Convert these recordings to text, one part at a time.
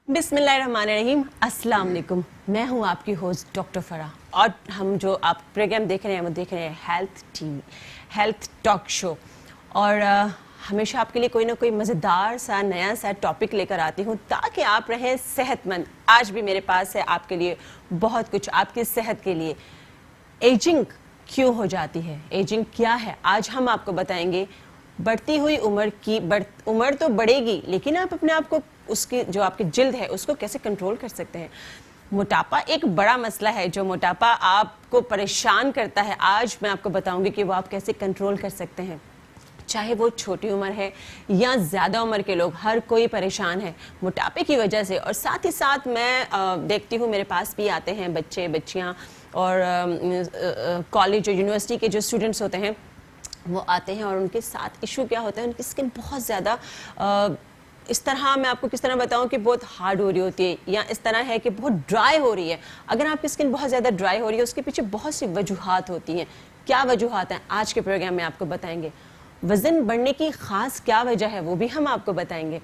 बिस्मिल्लाहिर्रहमानिर्रहीम, अस्सलाम वालेकुम। मैं हूं आपकी होस्ट डॉक्टर फरा और हम जो आप प्रोग्राम देख रहे हैं वो देख रहे हैं health TV, health talk show. और हमेशा आपके लिए कोई ना कोई मज़ेदार सा नया सा टॉपिक लेकर आती हूं ताकि आप रहें सेहतमंद। आज भी मेरे पास है आपके लिए बहुत कुछ, आपकी सेहत के लिए। एजिंग क्यों हो जाती है, एजिंग क्या है, आज हम आपको बताएंगे। बढ़ती हुई उम्र तो बढ़ेगी, लेकिन आप अपने आप को, उसकी जो आपकी जिल्द है उसको कैसे कंट्रोल कर सकते हैं। मोटापा एक बड़ा मसला है, जो मोटापा आपको परेशान करता है, आज मैं आपको बताऊंगी कि वो आप कैसे कंट्रोल कर सकते हैं। चाहे वो छोटी उम्र है या ज़्यादा उम्र के लोग, हर कोई परेशान है मोटापे की वजह से। और साथ ही साथ मैं देखती हूँ मेरे पास भी आते हैं बच्चे बच्चियाँ और कॉलेज और यूनिवर्सिटी के जो स्टूडेंट्स होते हैं वो आते हैं, और उनके साथ इशू क्या होता है, उनकी स्किन बहुत ज़्यादा इस तरह, मैं आपको किस तरह बताऊं कि बहुत हार्ड हो रही होती है, या इस तरह है कि बहुत ड्राई हो रही है। अगर आपकी स्किन बहुत ज़्यादा ड्राई हो रही है, उसके पीछे बहुत सी वजूहात होती हैं। क्या वजूहात हैं आज के प्रोग्राम में आपको बताएंगे। वज़न बढ़ने की ख़ास क्या वजह है वो भी हम आपको बताएंगे।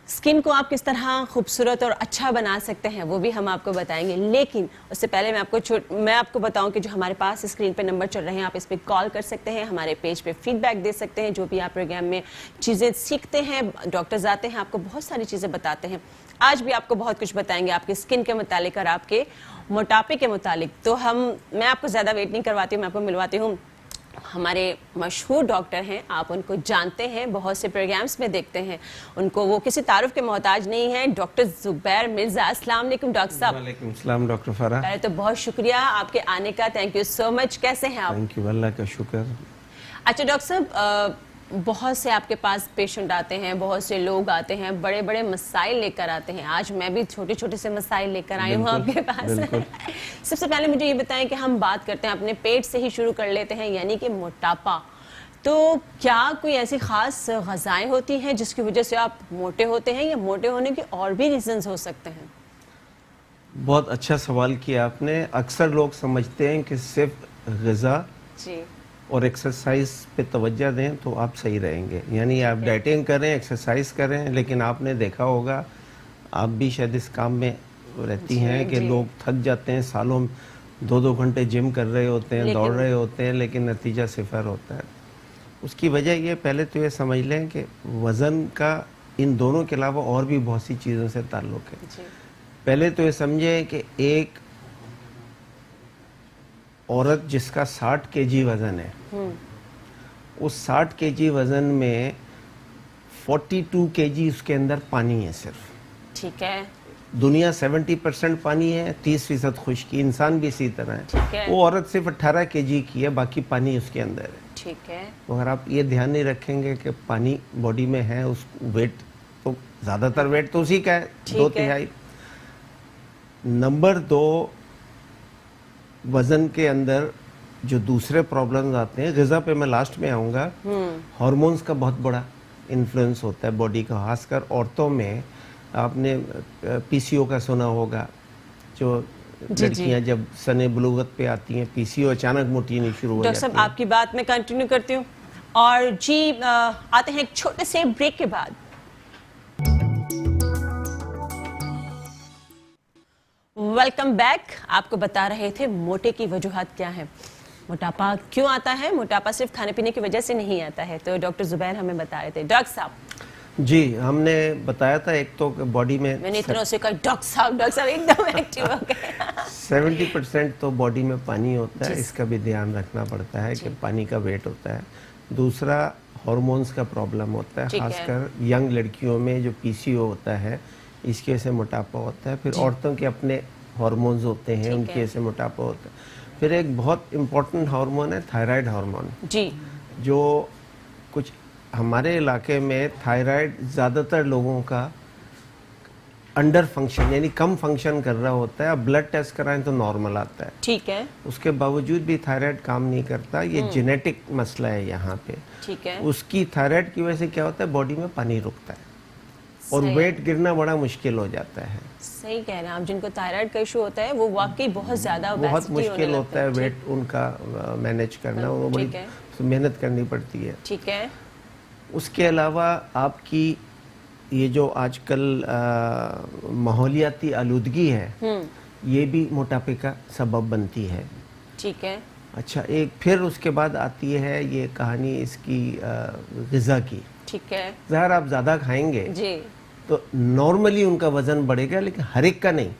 स्किन को आप किस तरह खूबसूरत और अच्छा बना सकते हैं वो भी हम आपको बताएंगे। लेकिन उससे पहले मैं आपको बताऊं कि जो हमारे पास स्क्रीन पे नंबर चल रहे हैं, आप इस पर कॉल कर सकते हैं, हमारे पेज पे फीडबैक दे सकते हैं। जो भी आप प्रोग्राम में चीज़ें सीखते हैं, डॉक्टर्स आते हैं, आपको बहुत सारी चीज़ें बताते हैं। आज भी आपको बहुत कुछ बताएंगे आपके स्किन के मुतालिक और आपके मोटापे के मुतालिक। तो मैं आपको ज़्यादा वेट नहीं करवाती हूँ, मैं आपको मिलवाती हूँ। हमारे मशहूर डॉक्टर हैं, आप उनको जानते हैं, बहुत से प्रोग्राम्स में देखते हैं उनको, वो किसी तारुफ के मोहताज नहीं है। डॉक्टर जुबैर मिर्जा, अस्सलाम वालेकुम डॉक्टर साहब। वालेकुम सलाम डॉक्टर फरा। पहले तो बहुत शुक्रिया आपके आने का, थैंक यू सो मच। कैसे हैं आप? थैंक यू, अल्लाह का शुक्र। अच्छा डॉक्टर साहब, बहुत से आपके पास पेशेंट आते हैं, बहुत से लोग आते हैं, बड़े बड़े मसाइल लेकर आते हैं। आज मैं भी छोटे छोटे से मसाइल लेकर आई हूँ आपके पास। सबसे पहले मुझे ये बताएं कि हम बात करते हैं, अपने पेट से ही शुरू कर लेते हैं, यानी कि मोटापा। तो क्या कोई ऐसी खास ग़िज़ाएं होती हैं जिसकी वजह से आप मोटे होते हैं, या मोटे होने के और भी रीजंस हो सकते हैं? बहुत अच्छा सवाल किया आपने। अक्सर लोग समझते हैं कि सिर्फ ग़िज़ा जी और एक्सरसाइज पे तवज्जो दें तो आप सही रहेंगे, यानी आप डाइटिंग करें, एक्सरसाइज करें। लेकिन आपने देखा होगा, आप भी शायद इस काम में रहती हैं कि लोग थक जाते हैं, सालों में 2-2 घंटे जिम कर रहे होते हैं, दौड़ रहे होते हैं, लेकिन नतीजा सिफर होता है। उसकी वजह ये, पहले तो ये समझ लें कि वज़न का इन दोनों के अलावा और भी बहुत सी चीज़ों से ताल्लुक़ है। पहले तो ये समझें कि एक औरत जिसका 60 केजी वज़न है, उस 60 केजी वज़न में 42 केजी उसके अंदर पानी है सिर्फ। ठीक है। दुनिया 70% पानी है, 30% खुश्की। इंसान भी इसी तरह है। ठीक है। वो औरत सिर्फ 18 केजी की है, बाकी पानी उसके अंदर है। ठीक है। तो अगर आप ये ध्यान नहीं रखेंगे कि पानी बॉडी में है, उस वेट तो ज़्यादातर वेट तो उसी का है, 2/3। नंबर 2, वज़न के अंदर जो दूसरे प्रॉब्लम्स आते हैं, ग़िज़ा पे मैं लास्ट में आऊँगा। हार्मोन्स का बहुत बड़ा इन्फ्लुएंस होता है बॉडी का, खासकर औरतों में। आपने पीसीओ का सुना होगा, जो लड़कियां जब सने बुलूगत पे आती हैं, पीसीओ अचानक मोटी नहीं शुरू हो जाती है। डॉक्टर साहब, आपकी बात मैं कंटिन्यू करती हूँ, और जी आते हैं एक छोटे से ब्रेक के बाद। Welcome back. आपको बता रहे थे मोटे की वजूहात क्या है, मोटापा क्यों आता है। मोटापा सिर्फ खाने पीने की वजह से नहीं आता है, तो डॉक्टर जुबैर हमें बता रहे थे। डॉक्टर साहब जी, हमने बताया था एक तो बॉडी में, मैंने इतना से कहा डॉक्टर साहब एकदम एक्टिव हो गए। 70% तो बॉडी में पानी होता है, इसका भी ध्यान रखना पड़ता है कि पानी का वेट होता है। दूसरा, हार्मोन्स का प्रॉब्लम होता है, खासकर यंग लड़कियों में जो पीसीओ होता है, इसकी वजह से मोटापा होता है। फिर औरतों के अपने हार्मोन्स होते हैं, उनकी वजह से मोटापा होता है। फिर एक बहुत इम्पोर्टेंट हार्मोन है थायराइड हार्मोन जी, जो कुछ हमारे इलाके में थायराइड ज़्यादातर लोगों का अंडर फंक्शन, यानी कम फंक्शन कर रहा होता है। अब ब्लड टेस्ट कराएं तो नॉर्मल आता है। ठीक है। उसके बावजूद भी थायराइड काम नहीं करता, ये जेनेटिक मसला है यहाँ पे। ठीक है। उसकी थायराइड की वजह से क्या होता है, बॉडी में पानी रुकता है और वेट गिरना बड़ा मुश्किल हो जाता है। सही कह रहे हैं आप। जिनको थायराइड का इशू होता है वो वाकई बहुत ज़्यादा बहुत मुश्किल होता है वेट उनका मैनेज करना, वो बड़ी मेहनत करनी पड़ती है। ठीक है। उसके अलावा आपकी ये जो आजकल माहौलियाती आलूदगी है, ये भी मोटापे का सबब बनती है। ठीक है। अच्छा, एक फिर उसके बाद आती है ये कहानी इसकी ग़िज़ा की। ठीक है। ज़हर आप ज़्यादा खाएंगे जी तो नॉर्मली उनका वजन बढ़ेगा, लेकिन हर एक का नहीं।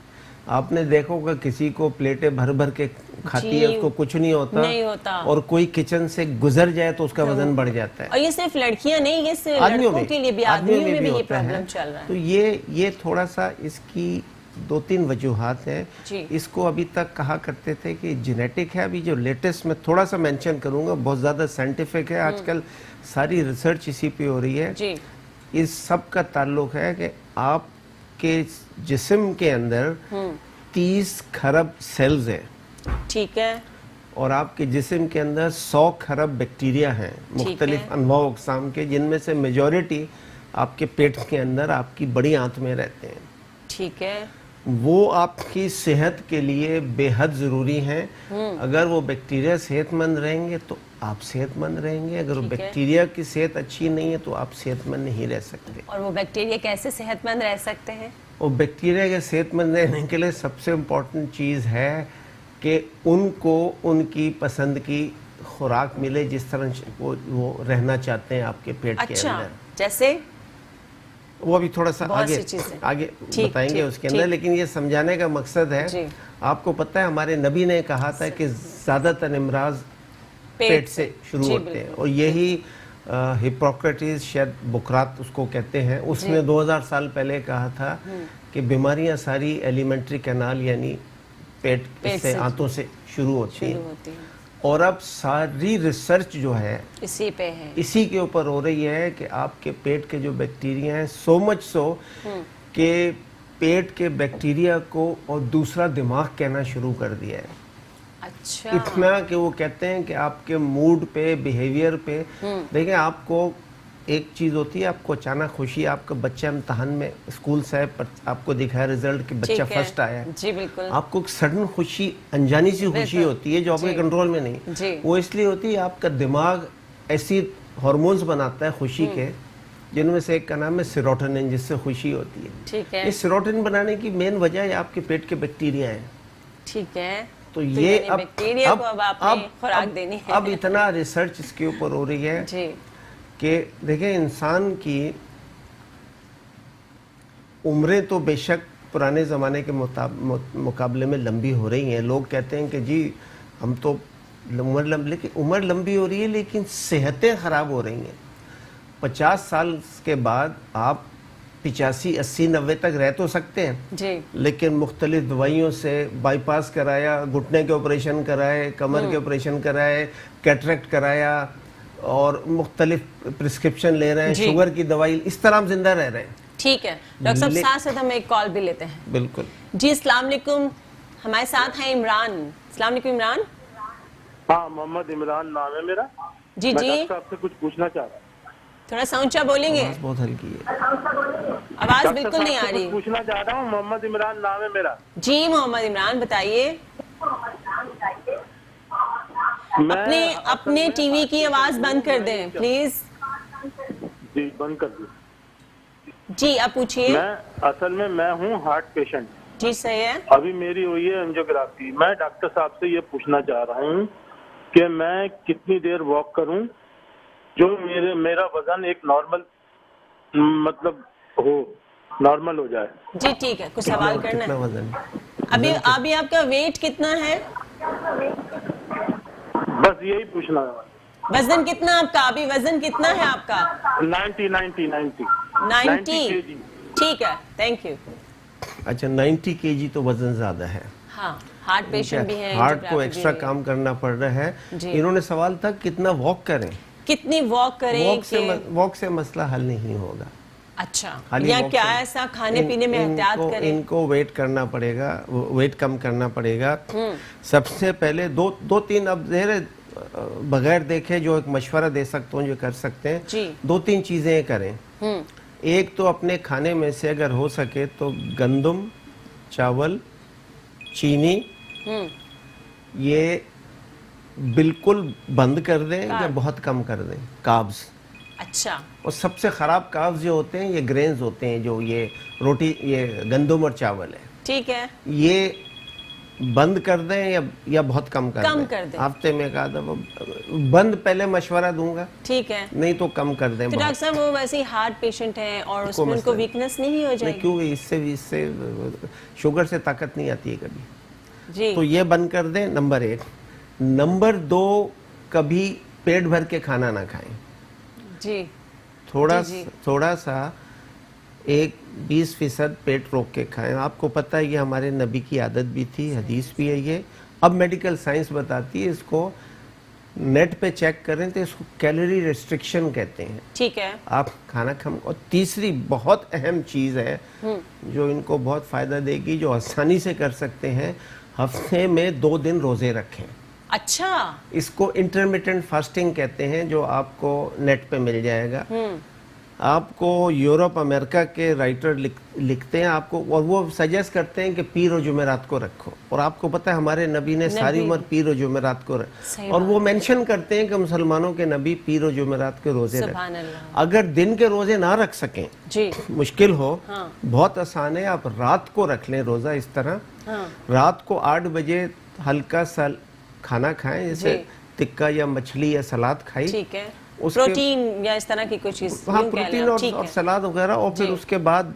आपने देखा होगा किसी को प्लेटें भर भर के खाती है, उसको कुछ नहीं होता, और कोई किचन से गुजर जाए तो उसका वजन बढ़ जाता है। और ये सिर्फ लड़कियां नहीं, ये सिर्फ लड़कों के लिए भी, आदमियों में भी ये प्रॉब्लम चल रहा है। तो ये थोड़ा सा इसकी 2-3 वजूहात हैं। इसको अभी तक कहा करते थे कि जेनेटिक है, अभी जो लेटेस्ट मैं थोड़ा सा मेंशन करूंगा, बहुत ज़्यादा साइंटिफिक है, आजकल सारी रिसर्च इसी पे हो रही है जी। इस सब का ताल्लुक है कि आपके जिस्म के अंदर 30 खरब सेल्स हैं। ठीक है। और आपके जिस्म के अंदर 100 खरब बैक्टीरिया हैं, मुख्तलिफ अनवा अक़साम के, जिनमें से मेजॉरिटी आपके पेट के अंदर आपकी बड़ी आंत में रहते हैं। ठीक है। वो आपकी सेहत के लिए बेहद ज़रूरी हैं। अगर वो बैक्टीरिया सेहतमंद रहेंगे तो आप सेहतमंद रहेंगे, अगर वो बैक्टीरिया की सेहत अच्छी नहीं है तो आप सेहतमंद नहीं रह सकते। और वो बैक्टीरिया कैसे सेहतमंद रह सकते हैं? वो बैक्टीरिया के सेहतमंद रहने के लिए सबसे इम्पोर्टेंट चीज़ है कि उनको उनकी पसंद की खुराक मिले, जिस तरह वो रहना चाहते हैं आपके पेट के अंदर। जैसे वो अभी थोड़ा सा आगे बताएंगे उसके अंदर, लेकिन ये समझाने का मकसद है, आपको पता है हमारे नबी ने कहा था कि ज़्यादातर इमराज पेट से शुरू होते हैं, और यही हिप्पोक्रेटिस, शायद बुकरात उसको कहते हैं, उसने 2000 साल पहले कहा था कि बीमारियां सारी एलिमेंट्री कैनाल यानी पेट से, आंतों से शुरू होती हैं। और अब सारी रिसर्च जो है इसी पे है, इसी के ऊपर हो रही है कि आपके पेट के जो बैक्टीरिया हैं, सो मच सो कि पेट के बैक्टीरिया को और दूसरा दिमाग कहना शुरू कर दिया है। अच्छा। इतना कि वो कहते हैं कि आपके मूड पे, बिहेवियर पे, देखिए आपको एक चीज़ होती है, आपको अचानक खुशी, आपका बच्चा इम्तहान में स्कूल से आपको दिखाया रिजल्ट कि बच्चा फर्स्ट आया जी, बिल्कुल। आपको एक सडन खुशी, अनजानी सी खुशी होती है जो आपके कंट्रोल में नहीं, वो इसलिए होती है आपका दिमाग ऐसी हार्मोन्स बनाता है खुशी के, जिनमें से एक का नाम है सेरोटोनिन, जिससे खुशी होती है। ठीक है। इस सेरोटोनिन बनाने की मेन वजह है आपके पेट के बैक्टीरिया हैं। ठीक है। तो ये अब इतना रिसर्च इसके ऊपर हो रही है कि देखिए इंसान की उम्रें तो बेशक पुराने ज़माने के मुकाबले में लंबी हो रही हैं। लोग कहते हैं कि जी हम तो उम्र लंबी हो रही है, लेकिन सेहतें ख़राब हो रही हैं। 50 साल के बाद आप 85, 80, 90 तक रह तो सकते हैं जी, लेकिन मुख्तलिफ दवाइयों से बाईपास कराया, घुटने के ऑपरेशन कराए, कमर के ऑपरेशन कराए, कैटरेक्ट कराया, और मुख्तलिफ प्रिस्क्रिप्शन ले रहे हैं, शुगर की दवाई, इस तरह हम जिंदा रह रहे हैं। ठीक है डॉक्टर साहब, साथ साथ हम एक कॉल भी लेते हैं। बिल्कुल जी। अस्सलाम वालेकुम, हमारे साथ हैं इमरान। अस्सलाम वालेकुम इमरान। हाँ, मोहम्मद इमरान नाम है मेरा। जी जी, डॉक्टर साहब से कुछ पूछना चाह रहा हूँ। थोड़ा साउंड ऊंचा बोलेंगे? आवाज बहुत हल्की है, आवाज बिल्कुल नहीं आ रही। पूछना चाह रहा हूँ, मोहम्मद इमरान नाम है मेरा। जी मोहम्मद इमरान, बताइए। अपने टीवी की आवाज बंद कर दें प्लीज। जी बंद कर दी। जी आप पूछिए। असल में मैं हूँ हार्ट पेशेंट। जी सही है। अभी मेरी हुई है एंजियोग्राफी। मैं डॉक्टर साहब से ये पूछना चाह रहा हूँ कि मैं कितनी देर वॉक करूँ जो मेरा वजन एक नॉर्मल मतलब नॉर्मल हो जाए। जी ठीक है, कुछ सवाल करना है? अभी आपका वेट कितना है? बस यही पूछना है। वजन कितना आपका? अभी वजन कितना है आपका? 90 ठीक है, थैंक यू। अच्छा 90 kg तो वजन ज्यादा है। हाँ, हार्ट पेशेंट भी है, हार्ट को एक्स्ट्रा काम करना पड़ रहा है। इन्होंने सवाल था कितना वॉक करें, कितनी वॉक करें? वॉक से मसला हल नहीं होगा। अच्छा, या क्या ऐसा खाने पीने में एहतियात करें? इनको वेट करना पड़ेगा, वेट कम करना पड़ेगा। सबसे पहले दो तीन, अब बगैर देखे जो एक मशवरा दे सकता हूँ, जो कर सकते हैं, 2-3 चीजें करें। एक तो अपने खाने में से अगर हो सके तो गंदम, चावल, चीनी, ये बिल्कुल बंद कर दें या बहुत कम कर दें। कार्ब्स, अच्छा। और सबसे खराब कार्ब्स जो होते हैं ये ग्रेन्स होते हैं, जो ये रोटी, ये गंदम और चावल है। ठीक है, ये बंद कर दें या बहुत कम कर दें। हफ्ते में एक आधा बंद, पहले मशवरा दूंगा। ठीक है, नहीं तो कम कर दें। तो डॉक्टर साहब वो वैसे ही हार्ट पेशेंट है और उसमें उनको वीकनेस नहीं हो जाएगी? क्यों, इससे शुगर से ताकत नहीं आती है कभी जी। तो ये बंद कर दें, नंबर 1। नंबर 2, कभी पेट भर के खाना ना खाएं जी। थोड़ा सा 20% पेट रोक के खाएं। आपको पता है ये हमारे नबी की आदत भी थी, हदीस भी है ये। अब मेडिकल साइंस बताती है, इसको नेट पे चेक करें तो इसको कैलोरी रेस्ट्रिक्शन कहते हैं। ठीक है, आप खाना कम। और तीसरी बहुत अहम चीज है जो इनको बहुत फायदा देगी, जो आसानी से कर सकते हैं, हफ्ते में 2 दिन रोजे रखें। अच्छा। इसको इंटरमिटेंट फास्टिंग कहते हैं, जो आपको नेट पे मिल जाएगा। आपको यूरोप अमेरिका के राइटर लिखते हैं आपको, और वो सजेस्ट करते हैं कि पीर और जुमेरात को रखो। और आपको पता है हमारे नबी ने सारी उम्र पीर और जुमेरात को और वो मेंशन करते हैं कि मुसलमानों के नबी पीर और जुमेरात के रोजे रखें। अगर दिन के रोजे ना रख सकें जी, मुश्किल हो, बहुत आसान है, आप रात को रख लें रोजा। इस तरह रात को 8 बजे हल्का सा खाना खाएं, जैसे टिक्का या मछली या सलाद खाई। ठीक है, प्रोटीन या इस तरह की कुछ चीज। हाँ, प्रोटीन और सलाद वगैरह। और फिर उसके बाद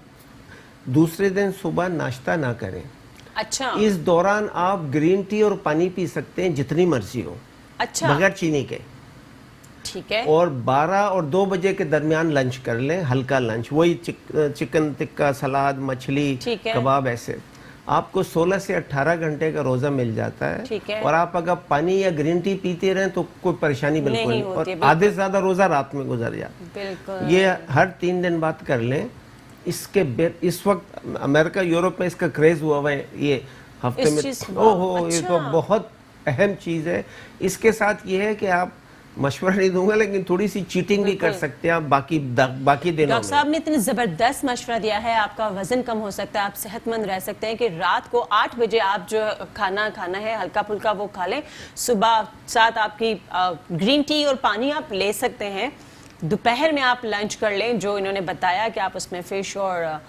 दूसरे दिन सुबह नाश्ता ना करें। अच्छा। इस दौरान आप ग्रीन टी और पानी पी सकते हैं जितनी मर्जी हो। अच्छा। बगैर चीनी के। ठीक है। और 12 और 2 बजे के दरमियान लंच कर लें, हल्का लंच, वही चिकन टिक्का, सलाद, मछली, कबाब, ऐसे। आपको 16 से 18 घंटे का रोजा मिल जाता है। और आप अगर पानी या ग्रीन टी पीते रहें तो कोई परेशानी बिल्कुल नहीं। और आधे से ज्यादा रोजा रात में गुजर जाता है। ये हर 3 दिन बाद कर लें। इस वक्त अमेरिका, यूरोप में इसका क्रेज हुआ है ये हफ्ते में। ओहो, ये तो बहुत अहम चीज है। इसके साथ ये है कि आप, मशवरा नहीं दूंगा लेकिन थोड़ी सी चीटिंग भी कर सकते हैं आप बाकी दिनों। डॉक्टर साहब ने इतने जबरदस्त मशवरा दिया है, आपका वजन कम हो सकता है, आप सेहतमंद रह सकते हैं, कि रात को 8 बजे आप जो खाना है हल्का फुल्का वो खा लें। सुबह साथ आपकी ग्रीन टी और पानी आप ले सकते हैं। दोपहर में आप लंच कर लें, जो इन्होंने बताया कि आप उसमें फिश और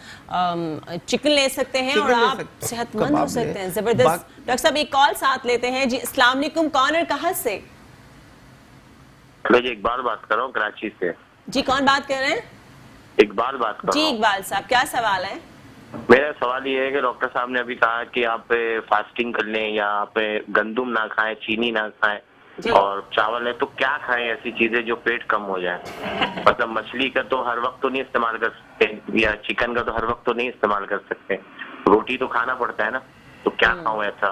चिकन ले सकते हैं और आप सेहतमंद हो सकते हैं। जबरदस्त। डॉक्टर साहब एक कॉल साथ लेते हैं जी। अस्सलाम वालेकुम, कौन और कहाँ से? मैं जी इकबाल बात कर रहा हूँ कराची से। जी, कौन बात कर रहे हैं? इकबाल बात कर रहा हूँ। जी इकबाल साहब, क्या सवाल है? मेरा सवाल ये है कि डॉक्टर साहब ने अभी कहा कि आप फास्टिंग कर लें या आप गंदम ना खाएं, चीनी ना खाएं और चावल है, तो क्या खाएं ऐसी चीजें जो पेट कम हो जाए? मतलब मछली का तो हर वक्त तो नहीं इस्तेमाल कर सकते, या चिकन का तो हर वक्त तो नहीं इस्तेमाल कर सकते, रोटी तो खाना पड़ता है ना। तो क्या खाऊं ऐसा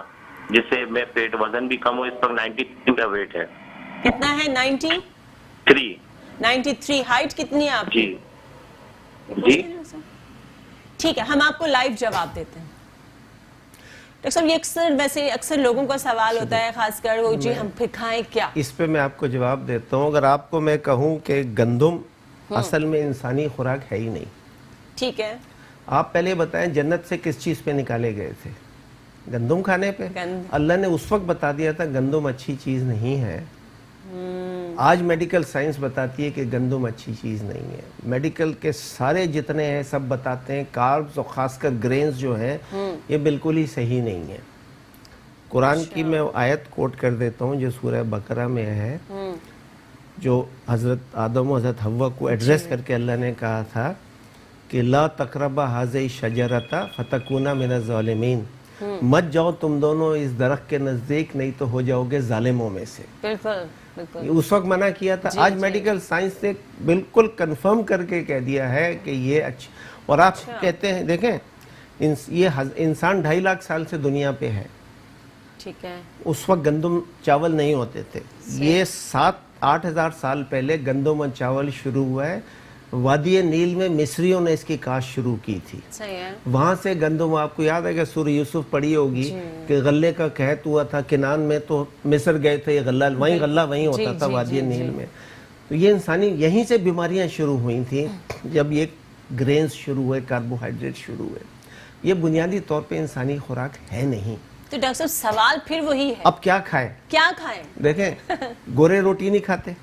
जिससे मैं पेट, वजन भी कम हो? इस पर 93 का वेट है। कितना है? 93। हाइट कितनी है आपकी? जी। ठीक है, हम आपको लाइव जवाब देते हैं। डॉक्टर साहब, ये अक्सर लोगों का सवाल होता है, खासकर वो जी हम फिर खाएं क्या? इस पे मैं आपको जवाब देता हूँ। अगर आपको मैं कहूँ कि गंदम असल में इंसानी खुराक है ही नहीं। ठीक है, आप पहले बताएं जन्नत से किस चीज पे निकाले गए थे? गंदम खाने पे। अल्लाह ने उस वक्त बता दिया था गंदम अच्छी चीज नहीं है। आज मेडिकल साइंस बताती है कि गंदम अच्छी चीज नहीं है। मेडिकल के सारे जितने हैं सब बताते हैं कार्ब्स और खासकर ग्रेन्स जो हैं ये बिल्कुल ही सही नहीं है। कुरान की मैं आयत कोट कर देता हूँ जो सूरह बकरा में है, जो हजरत आदम और हजरत हव्वा को एड्रेस करके अल्लाह ने कहा था कि ला तकरबा हाज़ी शजरता फतकूना मिनज़ ज़ालिमीन, मत जाओ तुम दोनों इस दरख्त के नजदीक, नहीं तो हो जाओगे जालिमों में से। बिल्कुल। उस वक्त मना किया था। आज मेडिकल साइंस ने बिल्कुल कंफर्म करके कह दिया है कि ये अच्छा। और आप कहते हैं, देखें ये इंसान 2.5 लाख साल से दुनिया पे है। ठीक है। उस वक्त गंदम चावल नहीं होते थे। ये 7-8 हज़ार साल पहले गंदम और चावल शुरू हुआ है। वादी नील में मिस्रियों ने इसकी काश्त शुरू की थी। सही है। वहां से गंदम, आपको याद है कि सूरह यूसुफ पढ़ी होगी कि गल्ले का कहत हुआ था किनान में, तो मिस्र गए थे, ये गल्ला वहीं होता था वादी नील में। तो ये इंसानी यहीं से बीमारियां शुरू हुई थी जब ये ग्रेन्स शुरू हुए, कार्बोहाइड्रेट शुरू हुए। ये बुनियादी तौर पे इंसानी खुराक है नहीं। तो डॉक्टर साहब सवाल फिर वही है, अब क्या खाएं? क्या खाएं? देखें गोरे रोटी नहीं खाते,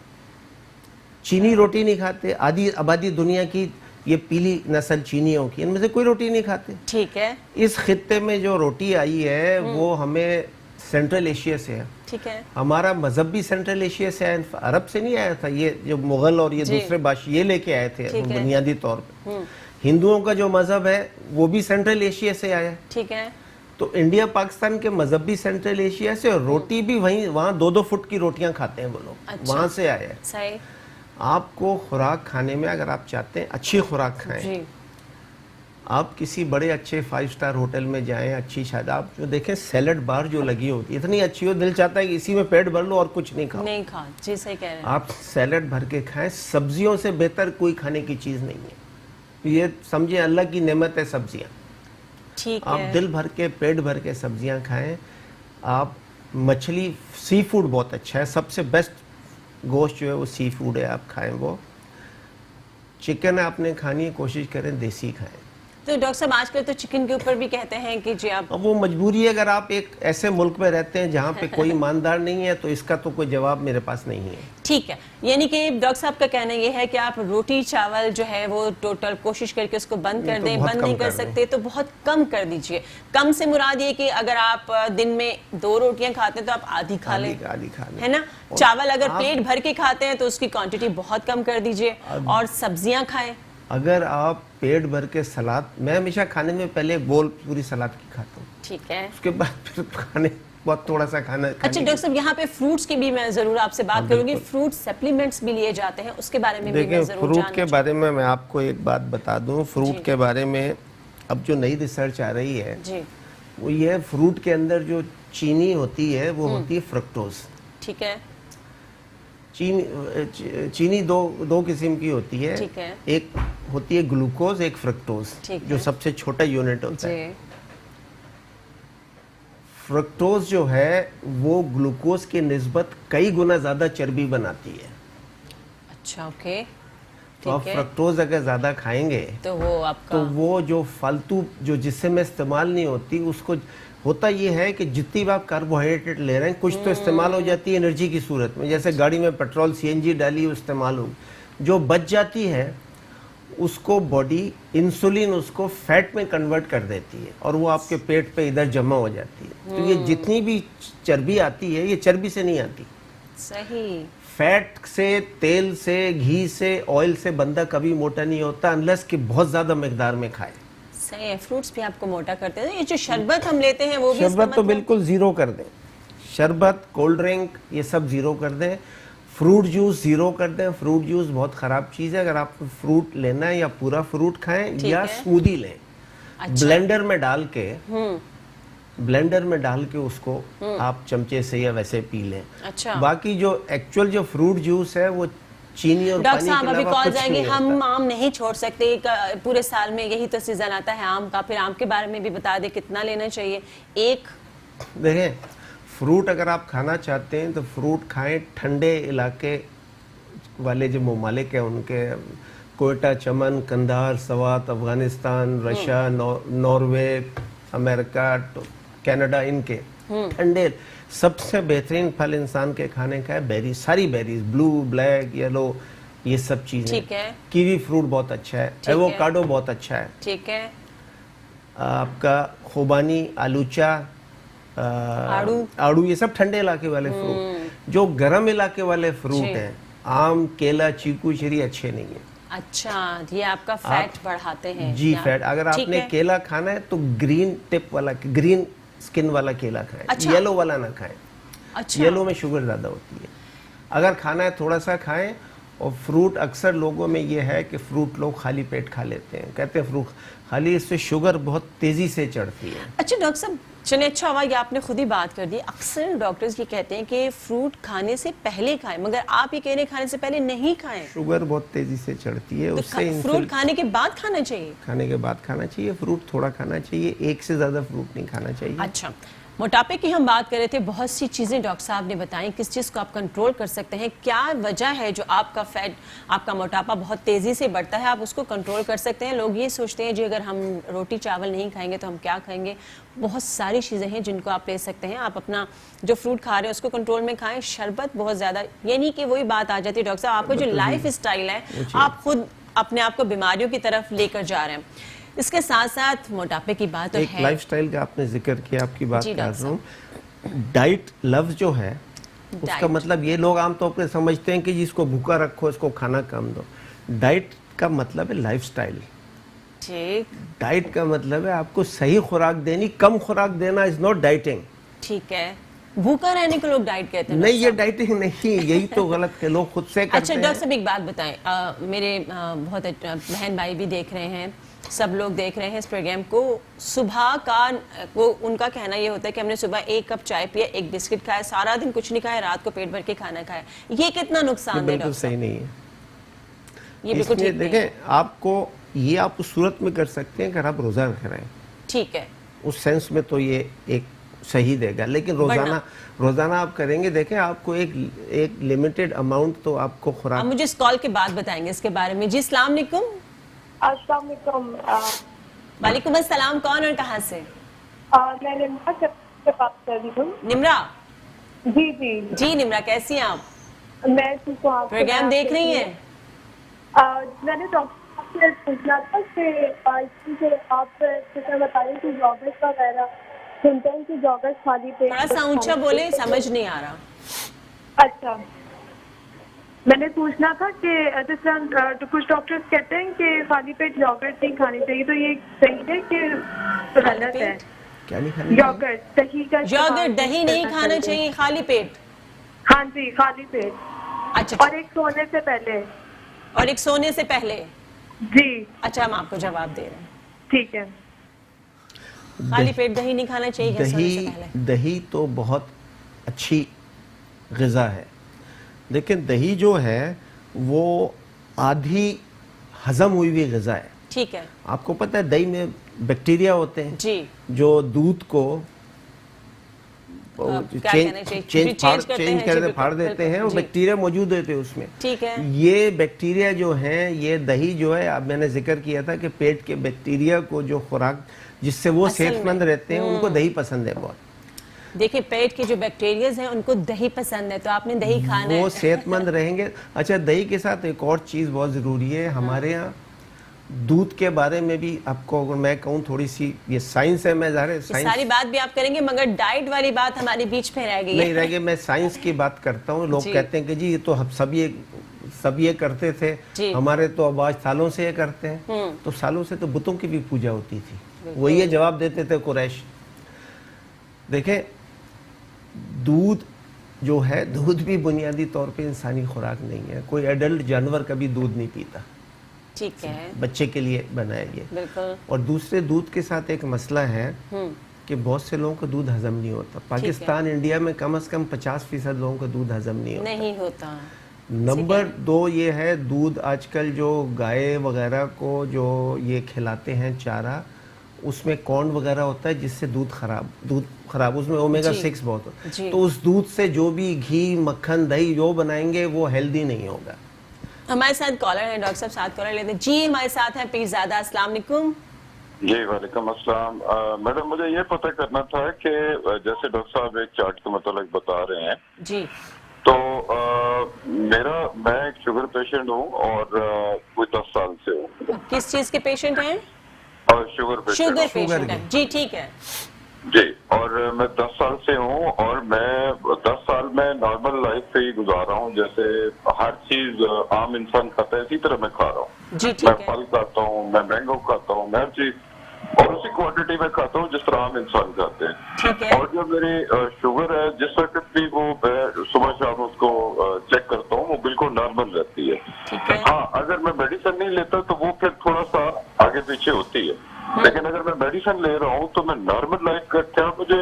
चीनी रोटी नहीं खाते, आधी आबादी दुनिया की ये पीली नस्ल चीनियों की, इनमें से कोई रोटी नहीं खाते। ठीक है। इस खित्ते में जो रोटी आई है वो हमें सेंट्रल एशिया से है। ठीक है। हमारा मजहब भी सेंट्रल एशिया से है, अरब से नहीं आया था। ये जो मुगल और ये दूसरे बादशाह ये लेके आए थे बुनियादी तौर पे। हिंदुओं का जो मजहब है वो भी सेंट्रल एशिया से आया। ठीक है। तो इंडिया पाकिस्तान के मजहब भी सेंट्रल एशिया से, और रोटी भी वहीं, वहाँ 2-2 फुट की रोटियां खाते हैं वो लोग। अच्छा। वहां से आया है। सही। आपको खुराक खाने में अगर आप चाहते हैं अच्छी खुराक खाएं जी। आप किसी बड़े अच्छे 5 स्टार होटल में जाएं, अच्छी शायद आप जो देखें सैलड बार जो लगी होती है इतनी अच्छी हो, दिल चाहता है कि इसी में पेट भर लो और कुछ नहीं खाओ। नहीं खा। जी सही कह रहे हैं आप सैलड भर के खाएं, सब्जियों से बेहतर कोई खाने की चीज नहीं है। ये समझे अल्लाह की नेमत है सब्जियां। ठीक आप है। दिल भर के पेट भर के सब्जियां खाएं। आप मछली, सी फूड बहुत अच्छा है, सबसे बेस्ट गोश्त जो है वो सी फूड है, आप खाएं वो। चिकन आपने खानी है, कोशिश करें देसी खाएं। तो डॉक्टर साहब आजकल तो चिकन के ऊपर भी कहते हैं कि जी आप, अब वो मजबूरी है, अगर आप एक ऐसे मुल्क में रहते हैं जहाँ पे कोई ईमानदार नहीं है तो इसका तो कोई जवाब मेरे पास नहीं है। ठीक है, यानी कि डॉक्टर साहब का कहना ये है कि आप रोटी चावल जो है वो टोटल कोशिश करके उसको बंद कर दें। बंद नहीं कर सकते तो बहुत कम कर दीजिए। कम से मुराद ये कि अगर आप दिन में 2 रोटियां खाते हैं तो आप आधी खा लें, है ना। चावल अगर प्लेट भर के खाते हैं तो उसकी क्वांटिटी बहुत कम कर दीजिए और सब्जियां खाएं। अगर आप पेट भर के सलाद, मैं हमेशा खाने में पहले एक बोल पूरी सलाद की खाता हूँ, ठीक है, उसके बाद फिर खाने बहुत थोड़ा सा खाना। अच्छा डॉक्टर साहब यहाँ पे फ्रूट्स की भी मैं जरूर आपसे बात करूंगी। फ्रूट सप्लीमेंट्स भी लिए जाते हैं, उसके बारे में भी मैं जरूर फ्रूट के बारे में मैं आपको एक बात बता दूं। फ्रूट के बारे में अब जो नई रिसर्च आ रही है जी, वो ये, फ्रूट के अंदर जो चीनी होती है वो होती है फ्रक्टोज। ठीक है। चीनी दो किस्म की होती है। ठीक है। एक होती है ग्लूकोज, एक फ्रक्टोज, जो सबसे छोटा यूनिट होता है। फ्रक्टोज जो है वो ग्लूकोज की निस्बत कई गुना ज्यादा चर्बी बनाती है। अच्छा, ओके। तो आप फ्रक्टोज अगर ज्यादा खाएंगे तो वो आपका, तो वो जो फालतू जो जिससे में इस्तेमाल नहीं होती, उसको होता ये है कि जितनी भी आप कार्बोहाइड्रेट ले रहे हैं कुछ तो इस्तेमाल हो जाती है एनर्जी की सूरत में। जैसे गाड़ी में पेट्रोल सीएनजी डाली, इस्तेमाल हो, जो बच जाती है उसको बॉडी इंसुलिन उसको फैट में कन्वर्ट कर देती है और वो आपके पेट पे इधर जमा हो जाती है। तो ये जितनी भी चर्बी आती है ये चर्बी से नहीं आती। सही। फैट से, तेल से, घी से, ऑयल से बंदा कभी मोटा नहीं होता अनलेस कि बहुत ज्यादा मिकदार में खाए। सही है। फ्रूट्स भी आपको मोटा करते हैं। ये जो शरबत हम लेते हैं वो भी, शरबत तो बिल्कुल जीरो कर दें। शरबत, कोल्ड ड्रिंक ये सब जीरो कर दें। फ्रूट जूस जीरो कर दें। फ्रूट जूस बहुत खराब चीज है। अगर आपको फ्रूट लेना है या पूरा फ्रूट खाएं या स्मूदी लें। अच्छा। ब्लेंडर में डाल के उसको आप चमचे से या वैसे पी लें। अच्छा। बाकी जो एक्चुअल जो फ्रूट जूस है वो चीनी और पानी के अलावा अभी कॉल कुछ जाएंगे। नहीं हम होता। आम नहीं छोड़ सकते, पूरे साल में यही तो सीजन आता है आम का। फिर आम के बारे में भी बता दे कितना लेना चाहिए। एक देखें, फ्रूट अगर आप खाना चाहते हैं तो फ्रूट खाएं ठंडे इलाके वाले जो ममालिक हैं उनके, Quetta, Chaman, Kandahar, Swat, Afghanistan, Russia, Norway, America, Canada, इनके ठंडे सबसे बेहतरीन फल इंसान के खाने का है बेरी। सारी बेरीज, ब्लू, ब्लैक, येलो, ये सब चीजें। ठीक है। कीवी फ्रूट बहुत अच्छा है। एवोकाडो बहुत अच्छा है। ठीक है। आपका खुबानी, आलूचा, आड़ू, ये सब ठंडे इलाके वाले फ्रूट। जो गर्म इलाके वाले फ्रूट हैं, आम, केला, चीकू, चेरी अच्छे नहीं है। अच्छा, ये आपका फैट बढ़ाते हैं। जी, फैट। अगर आपने केला खाना है तो ग्रीन टिप वाला, ग्रीन स्किन वाला केला खाएं। अच्छा। येलो वाला ना खाएं। अच्छा। येलो में शुगर ज्यादा होती है। अगर खाना है थोड़ा सा खाएं। और फ्रूट, अक्सर लोगों में ये है कि फ्रूट लोग खाली पेट खा लेते हैं, कहते हैं फ्रूट खाली, इससे शुगर बहुत तेजी से चढ़ती है। अच्छा डॉक्टर साहब, चलिए अच्छा हुआ ये आपने खुद ही बात कर दी। अक्सर डॉक्टर्स ये कहते हैं कि फ्रूट खाने से पहले खाएं, मगर आप ये कह रहे हैं खाने से पहले नहीं खाएं। शुगर बहुत तेजी से चढ़ती है, तो उससे फ्रूट खाने के बाद खाना चाहिए। खाने के बाद खाना चाहिए। फ्रूट थोड़ा खाना चाहिए, एक से ज्यादा फ्रूट नहीं खाना चाहिए। अच्छा मोटापे की हम बात कर रहे थे, बहुत सी चीज़ें डॉक्टर साहब ने बताई किस चीज़ को आप कंट्रोल कर सकते हैं, क्या वजह है जो आपका फैट, आपका मोटापा बहुत तेज़ी से बढ़ता है, आप उसको कंट्रोल कर सकते हैं। लोग ये सोचते हैं जी अगर हम रोटी चावल नहीं खाएंगे तो हम क्या खाएंगे। बहुत सारी चीज़ें हैं जिनको आप ले सकते हैं। आप अपना जो फ्रूट खा रहे हैं उसको कंट्रोल में खाएं, शरबत बहुत ज़्यादा, ये नहीं कि वही बात आ जाती है डॉक्टर साहब आपका जो लाइफ स्टाइल है आप खुद अपने आप को बीमारियों की तरफ लेकर जा रहे हैं। इसके साथ साथ मोटापे की बात तो एक है, लाइफस्टाइल का आपने जिक्र किया, आपकी बात जी, कर डॉक्टर रहा हूँ। डाइट लफ्ज जो है उसका डाइट। मतलब ये लोग आमतौर पर समझते हैं कि जिसको भूखा रखो इसको खाना कम दो। डाइट का मतलब है लाइफस्टाइल। ठीक डाइट का मतलब है आपको सही खुराक देनी, कम खुराक देना इज नॉट डाइटिंग। ठीक है, भूखा रहने को लोग डाइट कहते हैं। नहीं, ये डाइटिंग नहीं, यही तो गलत है, लोग खुद से करते अच्छा हैं। डॉक्टर साहब एक बात बताएं, मेरे बहुत बहन भाई भी देख रहे हैं, सब लोग देख रहे हैं इस प्रोग्राम को। सुबह का वो उनका कहना ये होता है कि हमने सुबह 1 कप चाय पिया, 1 बिस्किट खाया, सारा दिन कुछ नहीं खाया, रात को पेट भर के खाना खाया। ये कितना नुकसान है बिल्कुल डॉक्टर सही साहब? नहीं है। ये बिल्कुल इसलिए ठीक नहीं है। देखें, आपको ये आप उस सूरत में कर सकते हैं अगर आप रोजा रख रहे हैं, ठीक है, उस सेंस में तो ये एक सही देगा। लेकिन रोजाना आप करेंगे, देखें आपको एक लिमिटेड अमाउंट तो आपको आप खुराक। मुझे इस कॉल के बाद बताएंगे इसके बारे में। जी अस्सलाम वालेकुम। अस्सलाम वालेकुम। वालेकुम अस्सलाम, कौन और कहाँ से? मैं निम्रा से बात कर रही हूँ। निम्रा? जी जी जी निम्रा, कैसी हैं आप? मैं ठीक हूँ। आप प्रोग्राम देख रही हैं? मैंने डॉक्टर से पूछना था कि आप जैसे बताइए कि जॉगर्स वगैरह सुनते हैं कि जॉगर्स खाली पेट। थोड़ा सा ऊंचा बोले, समझ नहीं आ रहा। अच्छा, मैंने पूछना था कि जैसे कुछ डॉक्टर्स कहते हैं कि खाली पेट यॉगर्ट नहीं खानी चाहिए, तो ये सही है कि गलत है? क्या नहीं खानी? यॉगर्ट, दही का यॉगर्ट, दही नहीं खाना चाहिए खाली पेट? हाँ जी, खाली पेट। अच्छा, और एक सोने से पहले। और एक सोने से पहले? जी अच्छा, हम आपको जवाब दे रहे हैं। ठीक है। खाली पेट दही नहीं खाना चाहिए क्या सोने से पहले? दही तो बहुत अच्छी ग़िज़ा है, लेकिन दही जो है वो आधी हजम हुई हुई ग़िज़ा है। ठीक है, आपको पता है दही में बैक्टीरिया होते हैं जी, जो दूध को क्या कहना चाहिए? चेंज करते हैं, करते जी, फाड़ देते बिल्कुल, हैं, और जी। बैक्टीरिया मौजूद होते हैं उसमें। ठीक है, ये बैक्टीरिया जो हैं, ये दही जो है, अब मैंने जिक्र किया था कि पेट के बैक्टीरिया को जो खुराक जिससे वो असल में, सेहतमंद रहते हैं, उनको दही पसंद है बहुत। देखिए पेट के जो बैक्टीरियाज हैं उनको दही पसंद है, तो आपने दही खाना वो है। सेहतमंद रहेंगे। अच्छा, दही के साथ एक और चीज़ बहुत ज़रूरी है हमारे यहाँ, दूध के बारे में भी आपको अगर मैं कहूँ, थोड़ी सी ये साइंस है, मैं ज़ाहिर ये साइंस सारी बात भी आप करेंगे, मगर डाइट वाली बात हमारे बीच में रह गई नहीं है। रह गई। मैं साइंस की बात करता हूँ। लोग जी। कहते हैं कि जी ये तो हम सब ये करते थे, जी। हमारे तो अब आज सालों से ये करते हैं। तो सालों से तो बुतों की भी पूजा होती थी, वो ये जवाब देते थे कुरैश। देखें, दूध जो है, दूध भी बुनियादी तौर पे इंसानी खुराक नहीं है। कोई एडल्ट जानवर कभी दूध नहीं पीता, ठीक है, बच्चे के लिए बनाया गया। बिल्कुल। और दूसरे, दूध के साथ एक मसला है कि बहुत से लोगों को दूध हजम नहीं होता। पाकिस्तान, इंडिया में कम से कम 50% लोगों को दूध हजम नहीं होता। नहीं होता। नंबर 2 ये है, दूध आजकल जो गाय वगैरह को जो ये खिलाते हैं चारा, उसमें कॉर्न वगैरह होता है जिससे दूध खराब, उसमें ओमेगा 6 बहुत होता है। तो उस दूध से जो भी घी, मक्खन, दही जो बनाएंगे वो हेल्दी नहीं होगा। हमारे साथ कॉलर है डॉक्टर साहब, 7 कॉलर लेते हैं। जी हमारे साथ है पीरजादा, अस्सलाम वालेकुम। जी वालेकुम अस्सलाम। मैडम, मुझे ये पता करना था कि जैसे डॉक्टर साहब एक चार्ट के मतलब बता रहे हैं, जी, तो मैं एक शुगर पेशेंट हूँ और कोई 10 साल से हूँ। किस चीज के पेशेंट हैं? और शुगर शुगर पेशेंट पेशेंट है, जी ठीक है। जी, और मैं 10 साल से हूँ और मैं 10 साल में नॉर्मल लाइफ पे ही गुजार रहा हूँ। जैसे हर चीज आम इंसान खाता है, इसी तरह मैं खा रहा हूँ। जी मैं ठीक है, फल खाता हूँ, मैं मैंगो खाता हूँ, मैं हर चीज और उसी क्वांटिटी में खाता हूँ जिस तरह आम इंसान खाते हैं। ठीक है, और जो मेरी शुगर है, जिस वक्त भी वो मैं सुबह शाम उसको चेक करता हूँ, वो बिल्कुल नॉर्मल रहती है। ठीक है। हाँ, अगर मैं मेडिसिन नहीं लेता तो वो फिर थोड़ा सा आगे पीछे होती है, लेकिन अगर मैं मेडिसिन ले रहा हूँ तो मैं नॉर्मल लाइफ का क्या, मुझे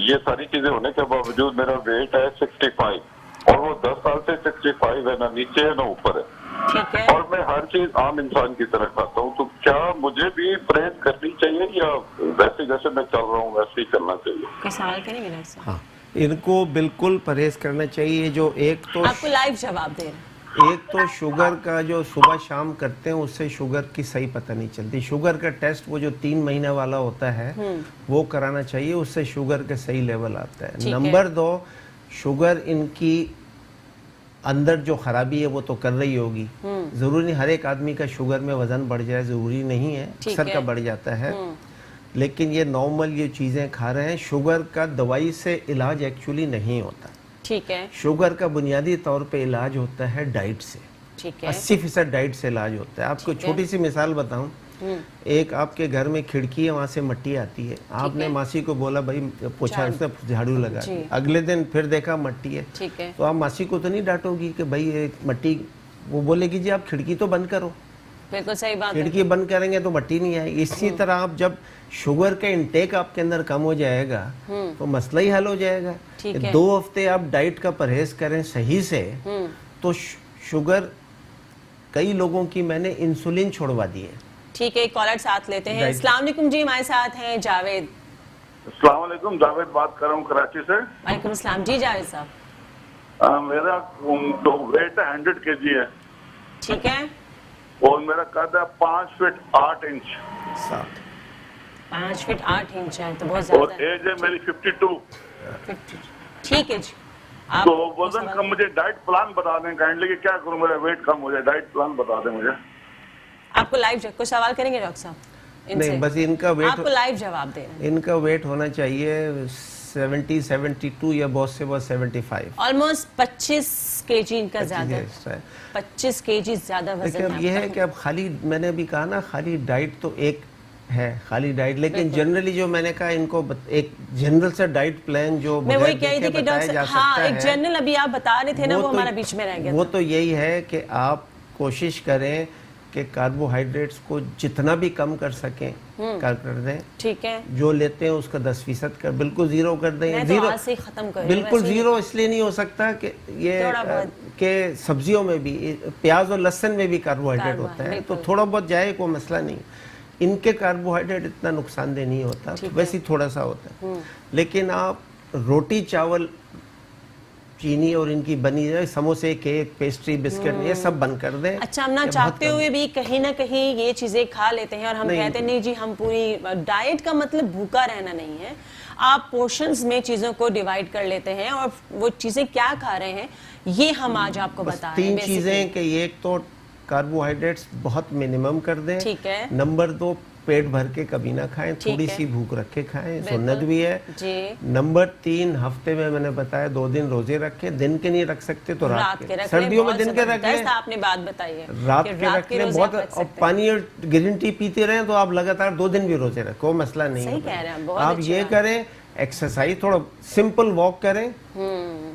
ये सारी चीजें होने के बावजूद मेरा वेट है 65 और वो 10 साल से 65 है, ना नीचे है ना ऊपर है। ठीक है। और मैं हर चीज आम इंसान की तरह खाता हूँ, तो क्या मुझे भी परहेज करनी चाहिए या वैसे जैसे मैं चल रहा हूँ वैसे ही चलना चाहिए? कोई सवाल करेंगे डॉक्टर साहब? हाँ, इनको बिल्कुल परहेज करना चाहिए। जो एक तो आपको लाइव जवाब दे रहे हैं। एक तो शुगर का जो सुबह शाम करते हैं उससे शुगर की सही पता नहीं चलती। शुगर का टेस्ट वो जो 3 महीने वाला होता है वो कराना चाहिए, उससे शुगर के सही लेवल आता है। नंबर 2, शुगर इनकी अंदर जो खराबी है वो तो कर रही होगी। जरूरी नहीं हर एक आदमी का शुगर में वजन बढ़ जाए, जरूरी नहीं है, अक्सर का बढ़ जाता है। लेकिन ये नॉर्मल ये चीजें खा रहे हैं। शुगर का दवाई से इलाज एक्चुअली नहीं होता। ठीक है। शुगर का बुनियादी तौर पे इलाज होता है डाइट से। ठीक है। 80% डाइट से इलाज होता है। आपको छोटी सी मिसाल बताऊं, एक आपके घर में खिड़की है, वहां से मिट्टी आती है, आपने मासी को बोला भाई पोछा उसने झाड़ू लगा, अगले दिन फिर देखा मिट्टी है, ठीक है। तो आप मासी को तो नहीं डांटोगी कि भाई ये मिट्टी, वो बोलेगी जी आप खिड़की तो बंद करो। बिल्कुल सही बात है। खिड़की बंद करेंगे तो मिट्टी नहीं आएगी। इसी तरह आप जब शुगर का इंटेक आपके अंदर कम हो जाएगा तो मसला ही हल हो जाएगा। 2 हफ्ते आप डाइट का परहेज करें सही से तो शुगर, कई लोगों की मैंने इंसुलिन छोड़वा दी है। ठीक है, कॉलर साथ लेते हैं। अस्सलाम वालेकुम जी, हमारे साथ हैं जावेद। अस्सलाम वालेकुम, जावेद बात कर रहा हूँ कराची से। वालेकुम अस्सलाम जी जावेद साहब। मेरा तो वेट 100 kg है। ठीक है। और मेरा कद है 5 फीट 8 इंच। 5 फीट 8 इंच है तो बहुत और ज्यादा है। एज है मेरी 52। ठीक है जी। तो वजन का मुझे डाइट प्लान बता दें काइंडली कि क्या करूं मेरा वेट कम हो जाए, डाइट प्लान बता दें मुझे। आपको लाइव कोई सवाल करेंगे डॉक्टर साहब? नहीं, बस इनका वेट, आपको लाइव जवाब दे रहे हैं। इनका वेट होना चाहिए 70, 72 या बहुत से बहुत 75। ऑलमोस्ट 25 kg इनका ज्यादा है। 25 kg ज्यादा वजन है। अब ये है कि अब खाली, मैंने अभी कहा ना, खाली डाइट तो एक है, खाली डाइट, लेकिन जनरली जो मैंने कहा इनको एक जनरल सा डाइट प्लान जो मैं वही कह रही थी कि डॉक्टर, हाँ, एक है, जनरल अभी आप बता रहे थे ना, वो तो हमारा बीच में रह गया वो था। तो यही है कि आप कोशिश करें कि कार्बोहाइड्रेट्स को जितना भी कम कर सकें कर दें। ठीक है। जो लेते हैं उसका 10% कर, बिल्कुल जीरो कर दें। मैं जीरो तो आज से ही खत्म कर, बिल्कुल जीरो इसलिए नहीं हो सकता कि ये के सब्जियों में भी, प्याज और लहसुन में भी कार्बोहाइड्रेट होता है, तो थोड़ा बहुत जाए कोई मसला नहीं। इनके कार्बोहाइड्रेट इतना नुकसानदेह नहीं होता, वैसे ही थोड़ा सा होता है। लेकिन आप रोटी चावल चीनी और इनकी बनी है समोसे, केक, पेस्ट्री, बिस्किट, ये सब बंद कर दें। अच्छा, हम ना चाहते हुए भी कहीं ना कहीं ये चीजें खा लेते हैं और हम कहते हैं नहीं जी, हम पूरी डाइट का मतलब भूखा रहना नहीं है। आप पोर्शंस में चीजों को डिवाइड कर लेते हैं और वो चीजें क्या खा रहे हैं ये हम आज आपको बता रहे हैं। 3 चीजें कि एक तो कार्बोहाइड्रेट्स बहुत मिनिमम कर दें। ठीक है। नंबर 2, पेट भर के कभी ना खाएं, थोड़ी सी भूख रखे खाएं, सुन्नत भी है जी। नंबर 3, हफ्ते में मैंने बताया 2 दिन रोजे रखें, दिन के नहीं रख सकते तो रात के, सर्दियों में दिन के रख लें, आपने बात बताई है, रात के रख लें बहुत। और पानी और ग्रीन टी पीते रहें तो आप लगातार 2 दिन भी रोजे रखें, कोई मसला नहीं है। सही कह रहे हैं, बहुत आप ये करें, एक्सरसाइज, थोड़ा सिंपल वॉक करें।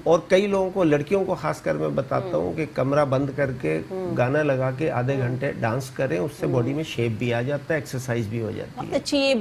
और कई लोगों को, लड़कियों को खासकर मैं बताता हूँ कि कमरा बंद करके गाना लगा के आधे घंटे डांस करें, उससे बॉडी में शेप भी आ जाता है, एक्सरसाइज भी हो जाती है। अच्छी, ये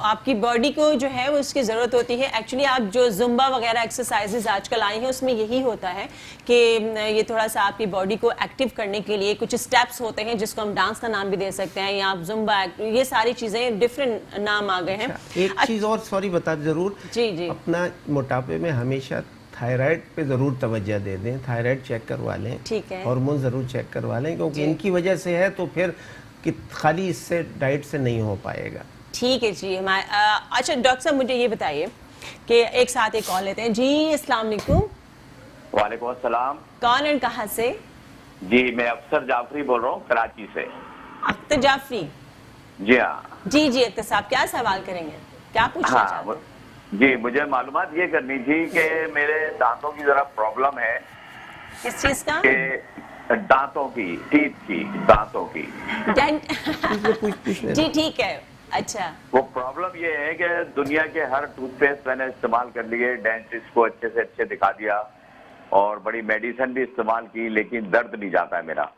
आपकी बॉडी को जो है वो इसकी जरूरत होती है। एक्चुअली आप जो जुम्बा वगैरह एक्सरसाइजेज आजकल आई हैं उसमें यही होता है कि ये थोड़ा सा आपकी बॉडी को एक्टिव करने के लिए कुछ स्टेप्स होते हैं जिसको हम डांस का नाम भी दे सकते हैं, या आप जुम्बा, ये सारी चीजें डिफरेंट नाम आ गए हैं। एक चीज और, सॉरी बता जरूर, जी, अपना मोटापे में हमेशा थायराइड पे जरूर तवज्जो दे दें, थायराइड चेक करवा लें, ठीक है, हार्मोन जरूर चेक करवा लें, क्योंकि इनकी वजह से है तो फिर कि खाली इससे डाइट से नहीं हो पाएगा। ठीक है जी। अच्छा डॉक्टर साहब, मुझे ये बताइए कि एक साथ एक कॉल लेते हैं जी। अस्सलाम वालेकुम। वालेकुम अस्सलाम। कौन और कहाँ से? जी, मैं अफसर जाफरी बोल रहा हूँ कराची से। अख्तर जाफरी? जी हाँ। जी अख्तर साहब, क्या सवाल करेंगे, क्या पूछना चाहते हैं? जी, मुझे मालूमात ये करनी थी कि मेरे दांतों की जरा प्रॉब्लम है। किस चीज का? दांतों की, टीथ की, दांतों की। जी ठीक है। अच्छा, वो प्रॉब्लम ये है कि दुनिया के हर टूथपेस्ट मैंने इस्तेमाल कर लिए, डेंटिस्ट को अच्छे से अच्छे दिखा दिया और बड़ी मेडिसिन भी इस्तेमाल की, लेकिन दर्द नहीं जाता है मेरा।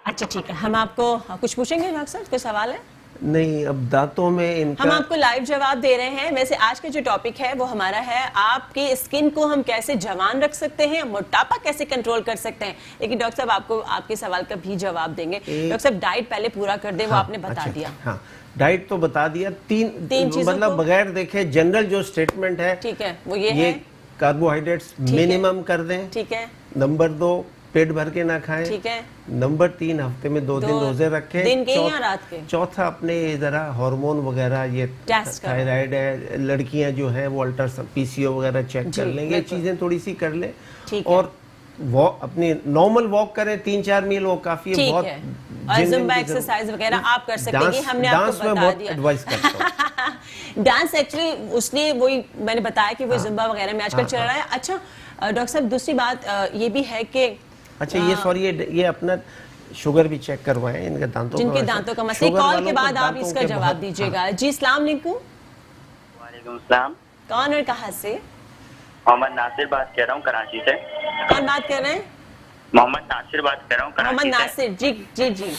अच्छा ठीक है, हम आपको कुछ पूछेंगे डॉक्टर साहब, कोई सवाल है? नहीं, अब दांतों में इनका हम आपको लाइव जवाब दे रहे हैं। वैसे आज का जो टॉपिक है वो हमारा है आपकी स्किन को हम कैसे जवान रख सकते हैं, मोटापा कैसे कंट्रोल कर सकते हैं। लेकिन डॉक्टर साहब आपको आपके सवाल का भी जवाब देंगे। डॉक्टर साहब डाइट पहले पूरा कर दे, वो आपने बता दिया। हाँ, डाइट तो बता दिया। तीन चीजों मतलब को बगैर देखे जनरल जो स्टेटमेंट है, ठीक है, वो ये है कार्बोहाइड्रेट्स मिनिमम कर दें। ठीक है। नंबर 2, पेट भर के ना खाएं। ठीक है। नंबर 3, हफ्ते में 2 दिन रोजे रखें। दिन के या रात के? चौथा, अपने जरा हार्मोन वगैरह ये टेस्ट करो। थायराइड है, लड़कियां जो है वो पीसीओ वगैरह चेक कर लें। ये चीजें थोड़ी सी कर लें और वॉक, अपनी नॉर्मल वॉक करें 3-4 मील, वो काफी है। बहुत और ज़ुम्बा एक्सरसाइज वगैरह आप कर सकते हैं, हमने आपको बता दिया। एडवाइस करता हूं। डांस एक्चुअली उसने वही मैंने बताया कि वो ज़ुम्बा वगैरह में आजकल चल रहा है। अच्छा डॉक्टर साहब, दूसरी बात ये भी है कि अच्छा ये सॉरी ये अपना शुगर भी चेक करवाएं इनके दांतों का। जिनके दांतों का मसला, कॉल के बाद आप इसका जवाब दीजिएगा। जी अस्सलाम वालेकुम। वालेकुम सलाम। कौन और कहाँ से? मोहम्मद नासिर बात कर रहा हूँ कराची से। कौन बात कर रहे हैं? मोहम्मद नासिर बात कर रहा हूँ कराची से। मोहम्मद नासिर जी जी जी।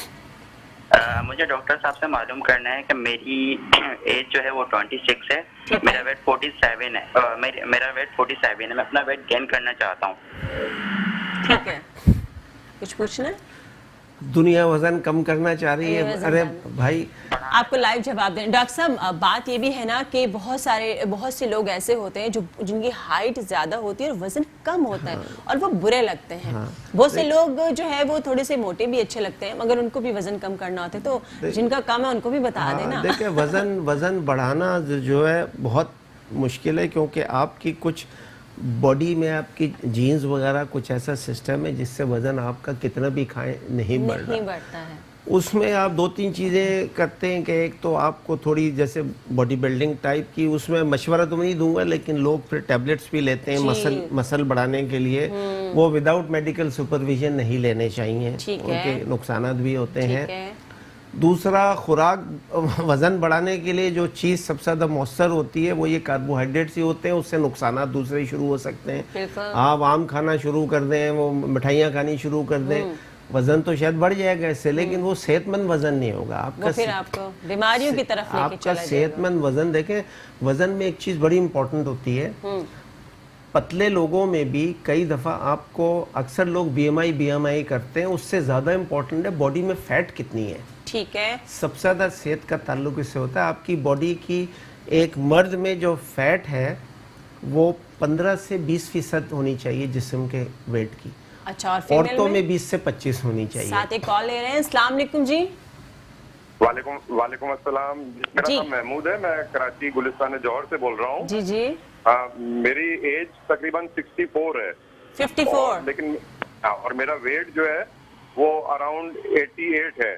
मुझे डॉक्टर साहब से मालूम करना है कि मेरी एज जो है वो 26 है, मेरा वेट 47 है। मेरा वेट 47 है। मैं अपना वेट गेन करना चाहता हूँ। ठीक है, कुछ पूछना है? दुनिया वजन कम करना चाह रही है। अरे भाई, आपको लाइव जवाब दें। डॉक्टर साहब, बात ये भी है ना कि बहुत से लोग ऐसे होते हैं जो जिनकी हाइट ज्यादा होती है और वजन कम होता है और वो बुरे लगते हैं। बहुत से लोग जो है वो थोड़े से मोटे भी अच्छे लगते हैं, मगर उनको भी वजन कम करना होता है। तो जिनका कम है उनको भी बता देना। देखिए, वजन बढ़ाना जो है बहुत मुश्किल है, क्योंकि आपकी कुछ बॉडी में आपकी जीन्स वगैरह कुछ ऐसा सिस्टम है जिससे वजन आपका कितना भी खाएं नहीं बढ़ता है। उसमें आप 2-3 चीज़ें करते हैं कि एक तो आपको थोड़ी जैसे बॉडी बिल्डिंग टाइप की, उसमें मशवरा तो नहीं दूंगा, लेकिन लोग फिर टैबलेट्स भी लेते हैं मसल बढ़ाने के लिए। वो विदाउट मेडिकल सुपरविजन नहीं लेने चाहिए, उनके नुकसान भी होते हैं। दूसरा, खुराक वजन बढ़ाने के लिए जो चीज़ सबसे ज़्यादा मौसर होती है वो ये कार्बोहाइड्रेट्स ही होते हैं। उससे नुकसान दूसरे शुरू हो सकते हैं। आप आम खाना शुरू कर दें, वो मिठाइयाँ खानी शुरू कर दें, वजन तो शायद बढ़ जाएगा इससे, लेकिन वो सेहतमंद वजन नहीं होगा आपका। फिर आपको बीमारियों की तरफ लेके आपका सेहतमंद वजन। देखें, वजन में एक चीज़ बड़ी इंपॉर्टेंट होती है। पतले लोगों में भी कई दफ़ा आपको, अक्सर लोग BMI करते हैं, उससे ज़्यादा इम्पोर्टेंट है बॉडी में फैट कितनी है। ठीक है। सबसे ज़्यादा सेहत का ताल्लुक इससे होता है। आपकी बॉडी की, एक मर्द में जो फैट है वो 15 से 20% होनी चाहिए जिस्म के वेट की। अच्छा, और औरतों में 20 से 25 होनी चाहिए। साथ एक कॉल ले रहे हैं। अस्सलाम वालेकुम जी। वालेकुम अस्सलाम। मेरा नाम महमूद है, मैं कराची गुलिस्तान जौहर से बोल रहा हूँ। जी जी। मेरी एज तकरीबन 64 है। 54। लेकिन और मेरा वेट जो है वो अराउंड 88 है।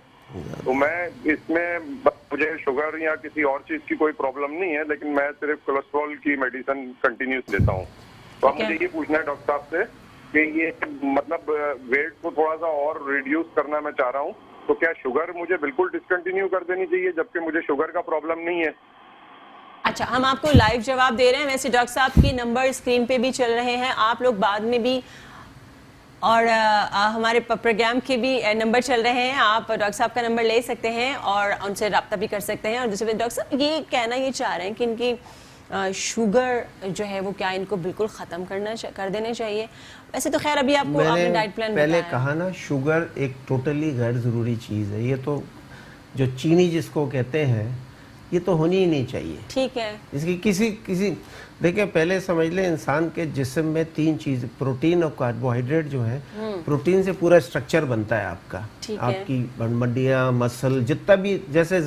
तो मैं इसमें, मुझे शुगर या किसी और चीज की कोई प्रॉब्लम नहीं है, लेकिन मैं सिर्फ कोलेस्ट्रॉल की मेडिसिन कंटिन्यूस लेता हूँ। तो अब मुझे ये पूछना है डॉक्टर साहब से कि ये मतलब वेट को थोड़ा सा और रिड्यूस करना मैं चाह रहा हूँ, तो क्या शुगर मुझे बिल्कुल डिसकंटिन्यू कर देनी चाहिए, जबकि मुझे शुगर का प्रॉब्लम नहीं है? अच्छा, हम आपको लाइव जवाब दे रहे हैं। वैसे डॉक्टर साहब की नंबर स्क्रीन पे भी चल रहे हैं, आप लोग बाद में भी, और हमारे प्रोग्राम के भी नंबर चल रहे हैं, आप डॉक्टर साहब का नंबर ले सकते हैं और उनसे रब्ता भी कर सकते हैं। और दूसरे डॉक्टर साहब ये कहना ये चाह रहे हैं कि इनकी शुगर जो है वो क्या इनको बिल्कुल ख़त्म कर देना चाहिए? वैसे तो खैर अभी आपको आपने डाइट प्लान पहले कहा ना, शुगर एक टोटली गैर ज़रूरी चीज़ है। ये तो जो चीनी जिसको कहते हैं, ये तो होनी ही नहीं चाहिए। ठीक है। इसकी किसी देखिए, पहले समझ लें, इंसान के जिस्म में 3 चीज़, प्रोटीन और कार्बोहाइड्रेट जो है, प्रोटीन से पूरा स्ट्रक्चर बनता है आपका। आपकी हड्डियाँ, मसल, जितना भी, जैसे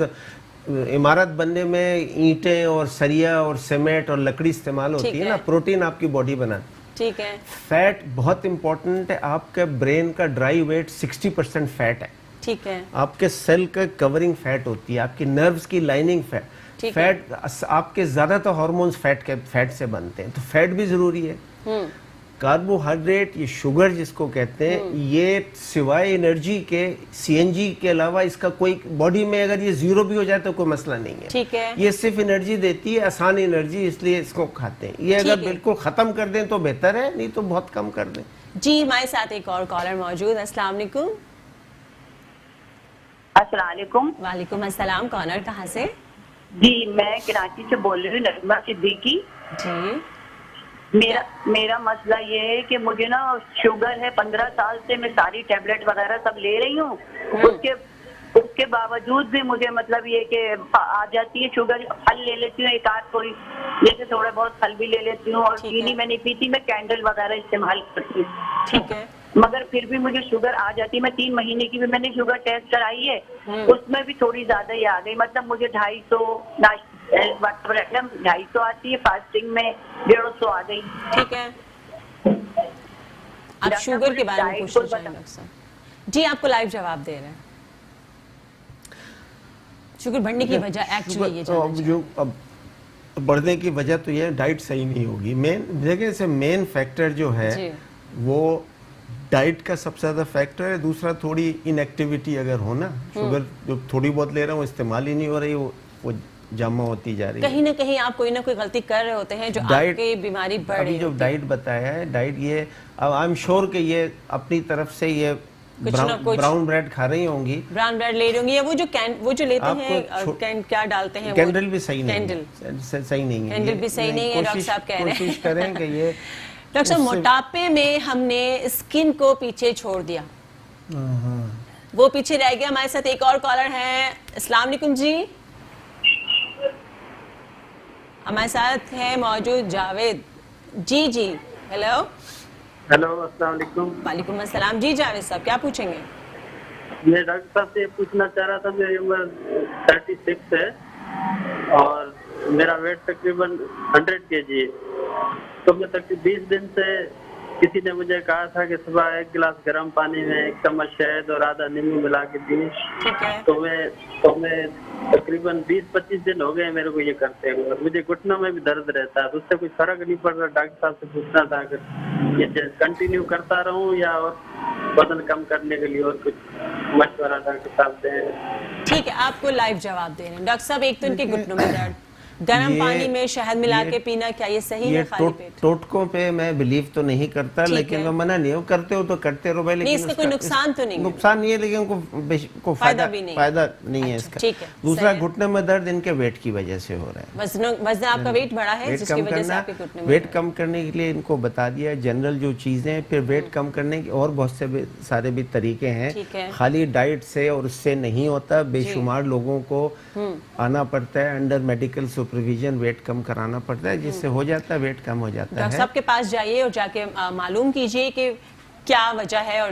इमारत बनने में ईंटें और सरिया और सीमेंट और लकड़ी इस्तेमाल होती है ना, प्रोटीन आपकी बॉडी बनाती। ठीक है। फैट बहुत इंपॉर्टेंट है। आपके ब्रेन का ड्राई वेट 60% फैट है। ठीक है। आपके सेल का कवरिंग फैट होती है, आपकी नर्व्स की लाइनिंग फैट आपके ज्यादातर हार्मोन्स फैट से बनते हैं, तो फैट भी जरूरी है। कार्बोहाइड्रेट, ये शुगर जिसको कहते हैं, ये सिवाय एनर्जी के, CNG के अलावा इसका कोई, बॉडी में अगर ये 0 भी हो जाए तो कोई मसला नहीं है। ठीक है। ये सिर्फ एनर्जी देती है, आसान एनर्जी, इसलिए इसको खाते हैं। ये अगर बिल्कुल खत्म कर दें तो बेहतर है, नहीं तो बहुत कम कर दें। जी, हमारे साथ एक और कॉलर मौजूद है। अस्सलाम वालेकुम। अस्सलाम वालेकुम। वालेकुम अस्सलाम। कौन और कहाँ से? जी मैं कराची से बोल रही हूँ, नजमा सिद्दीकी जी। मेरा मसला ये है कि मुझे ना शुगर है, 15 साल से मैं सारी टैबलेट वगैरह सब ले रही हूँ। उसके बावजूद भी मुझे मतलब ये कि आ जाती है शुगर। फल ले लेती हूँ एक आध, थोड़ी जैसे थोड़ा बहुत फल भी ले लेती हूँ, और चीनी मैं नहीं पीती, मैं कैंडल वगैरह इस्तेमाल करती हूँ। ठीक है। मगर फिर भी मुझे शुगर आ जाती है। मैं 3 महीने की भी मैंने शुगर टेस्ट कराई है, उसमें भी थोड़ी ज्यादा ही आ गई। मतलब मुझे 250 आती है, फास्टिंग में 150 आ गई। ठीक है। आप शुगर के बारे में पूछना चाहेंगे डॉक्टर साहब? जी आपको लाइव जवाब दे रहे हैं। शुगर बढ़ने की वजह एक्चुअली ये जो अब बढ़ने की वजह तो ये डाइट सही नहीं होगी। मेन फैक्टर जो है वो डाइट का सबसे ज्यादा फैक्टर है। दूसरा थोड़ी इनएक्टिविटी अगर हो ना, शुगर जो थोड़ी बहुत ले रहा हूँ इस्तेमाल ही नहीं हो रही, वो जमा होती जा रही है। कहीं ना कहीं आप कोई ना कोई गलती कर रहे होते हैं जो आपकी बीमारी बढ़ रही है। जो डाइट बताया है, डाइट ये अब आई एम श्योर कि ये अपनी तरफ से ये ब्राउन ब्रेड खा रही होंगी, ब्राउन ब्रेड ले रही होंगी, या वो जो लेते हैं क्या डालते हैं, कैंडल भी सही नहीं है। कैंडल भी सही नहीं है। डॉक्टर साहब कह रहे हैं कोशिश करें कि ये डॉक्टर साहब मोटापे में हमने स्किन को पीछे छोड़ दिया, वो पीछे रह गया। हमारे साथ एक और कॉलर है। अस्सलाम वालेकुम जी, हमारे साथ है मौजूद जावेद जी। जी हेलो। हेलो अस्सलाम वालेकुम। वालेकुम अस्सलाम। जी जावेद साहब क्या पूछेंगे? मैं डॉक्टर साहब से पूछना चाह रहा था, मेरी उम्र 36 है और मेरा वेट तकरीबन 100 kg है। तो मैं तकरीबन 20 दिन से किसी ने मुझे कहा था कि सुबह 1 गिलास गर्म पानी में 1 चम्मच शहद और आधा नींबू मिला के पी। तो मैं तकरीबन 20-25 दिन हो गए मेरे को ये करते हुए, और मुझे घुटनों में भी दर्द रहता है। तो उससे कोई फर्क नहीं पड़ रहा। डॉक्टर साहब से पूछना था अगर ये कंटिन्यू करता रहूं या और वजन कम करने के लिए और कुछ मशवरा डॉक्टर साहब दें। ठीक है, आपको लाइव जवाब दे रहे हैं। डॉक्टर साहब एक तो इनके घुटनों में दर्द, गर्म पानी में शहद मिला के पीना, क्या ये सही है? खाली पेट टोटकों पे मैं बिलीव तो नहीं करता, लेकिन मैं मना नहीं हूँ, करते हो तो करते रहो भाई, लेकिन इसका कोई नुकसान तो नहीं, नुकसान नहीं है, लेकिन उनको फायदा नहीं है इसका। दूसरा घुटने में दर्द इनके वेट की वजह से हो रहा है। वजन आपका वेट बढ़ा है जिसकी वजह से आपके घुटने में वेट कम करने के लिए इनको बता दिया है जनरल जो चीजें। फिर वेट कम करने के और बहुत से सारे भी तरीके हैं, खाली डाइट से और उससे नहीं होता। बेशुमार लोगों को आना पड़ता है अंडर मेडिकल सुपरविजन, वेट कम कराना पड़ता है, जिससे हो जाता है वेट कम हो जाता है। डॉक्टर साहब के पास जाइए और जाके मालूम कीजिए कि क्या वजह है और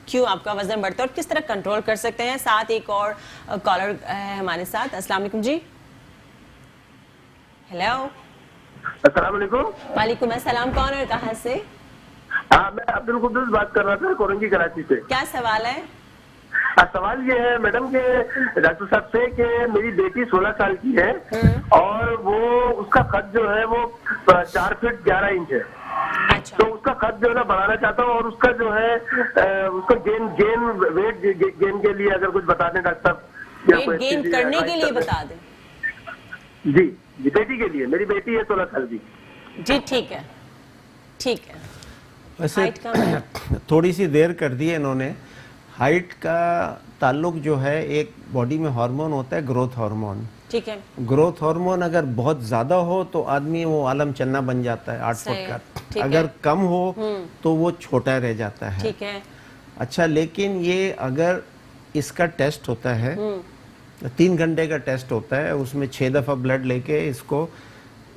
क्यों आपका वजन बढ़ता है और किस तरह कंट्रोल कर सकते हैं। साथ एक और कॉलर है हमारे साथ। अस्सलाम वालेकुम जी। हेलो। अस्सलाम वालेकुम। वालेकुम अस्सलाम। कौन और कहाँ से? हाँ, मैं अब्दुल कुद्दूस बात कर रहा था, कोरंगी कराची से। क्या सवाल है? सवाल ये है मैडम के डॉक्टर साहब से कि मेरी बेटी 16 साल की है और वो उसका कद जो है वो 4 फीट 11 इंच है। अच्छा। तो उसका कद जो है ना बढ़ाना चाहता हूँ, और उसका जो है उसको वेट गेन के लिए अगर कुछ बता दें डॉक्टर साहब। वेट गेन करने के लिए बता दें? जी बेटी के लिए, मेरी बेटी है 16 साल की। जी ठीक है, ठीक है। वैसे थोड़ी सी देर कर दी है इन्होंने। हाइट का ताल्लुक जो है, एक बॉडी में हार्मोन होता है ग्रोथ हार्मोन। ठीक है। ग्रोथ हार्मोन अगर बहुत ज्यादा हो तो आदमी वो आलम चन्ना बन जाता है 8 फुट का, अगर कम हो तो वो छोटा रह जाता है। ठीक है। अच्छा, लेकिन ये अगर इसका टेस्ट होता है 3 घंटे का टेस्ट होता है, उसमें 6 दफा ब्लड लेके इसको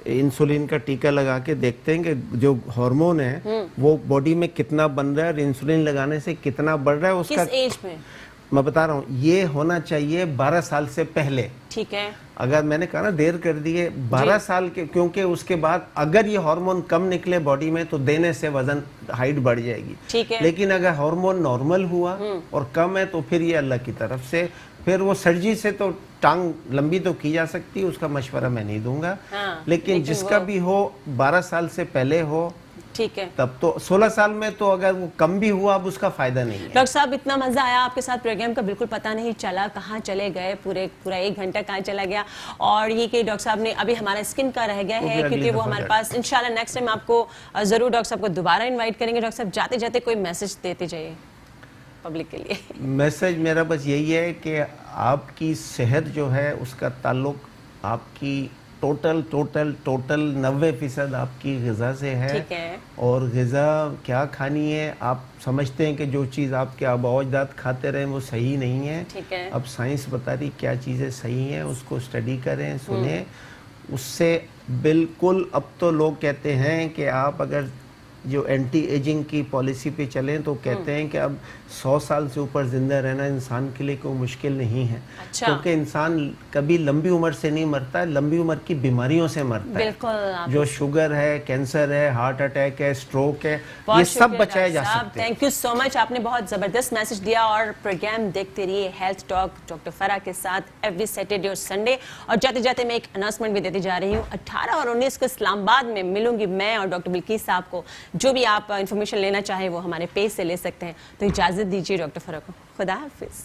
इंसुलिन का टीका लगा के देखते हैं कि जो हार्मोन है वो बॉडी में कितना बन रहा है और इंसुलिन लगाने से कितना बढ़ रहा है। उसका किस एज में? मैं बता रहा हूँ, ये होना चाहिए 12 साल से पहले। ठीक है। अगर मैंने कहा ना देर कर दी है 12 साल के, क्योंकि उसके बाद अगर ये हार्मोन कम निकले बॉडी में तो देने से वजन हाइट बढ़ जाएगी। ठीक है। लेकिन अगर हार्मोन नॉर्मल हुआ और कम है तो फिर ये अल्लाह की तरफ से, फिर वो सर्जरी से तो टांग लंबी तो की जा सकती है, उसका मशवरा मैं नहीं दूंगा। लेकिन जिसका भी हो 12 साल से पहले हो, ठीक है। तब तो 16 साल में तो अगर वो कम भी हुआ अब उसका फायदा नहीं है। डॉक्टर साहब इतना मजा आया आपके साथ प्रोग्राम का, बिल्कुल पता नहीं चला कहाँ चले गए, पूरा 1 घंटा कहाँ चला गया। और ये कि डॉक्टर साहब ने अभी हमारा स्किन का रह गया है, क्योंकि वो हमारे पास इंशाल्लाह नेक्स्ट टाइम आपको जरूर डॉक्टर साहब को दोबारा इन्वाइट करेंगे। डॉक्टर साहब जाते जाते कोई मैसेज देते जाइए। पब्लिक के लिए? मैसेज मेरा बस यही है कि आपकी सेहत जो है उसका ताल्लुक आपकी टोटल 90% आपकी ग़िज़ा से है। ठीक है। और ग़िज़ा क्या खानी है, आप समझते हैं कि जो चीज़ आपके आबा अजदाद खाते रहे वो सही नहीं है। ठीक है। अब साइंस बता रही क्या चीज़ें सही हैं, उसको स्टडी करें, सुने, उससे बिल्कुल। अब तो लोग कहते हैं कि आप अगर जो एंटी एजिंग की पॉलिसी पे चलें तो कहते हैं कि अब 100 साल से ऊपर जिंदा रहना इंसान के लिए कोई मुश्किल नहीं है। अच्छा। क्योंकि इंसान कभी लंबी उम्र से नहीं मरता है, लंबी उम्र की बीमारियों से मरता है। बिल्कुल। जो शुगर है, कैंसर है, हार्ट अटैक है, स्ट्रोक है, ये सब बचाए जा सकते हैं। थैंक यू सो मच, आपने बहुत ज़बरदस्त मैसेज दिया। और प्रोग्राम देखते रहिए हेल्थ टॉक डॉक्टर फरा के साथ एवरी सैटरडे और संडे। और जाते जाते मैं एक अनाउंसमेंट भी देती जा रही हूँ, 18 और 19 को इस्लामाबाद में मिलूंगी मैं और डॉक्टर बिल्किस साहब को। जो भी आप इन्फॉर्मेशन लेना चाहें वो हमारे पेज से ले सकते हैं। तो इजाज़त दीजिए डॉक्टर फरा को। खुदा हाफिज़।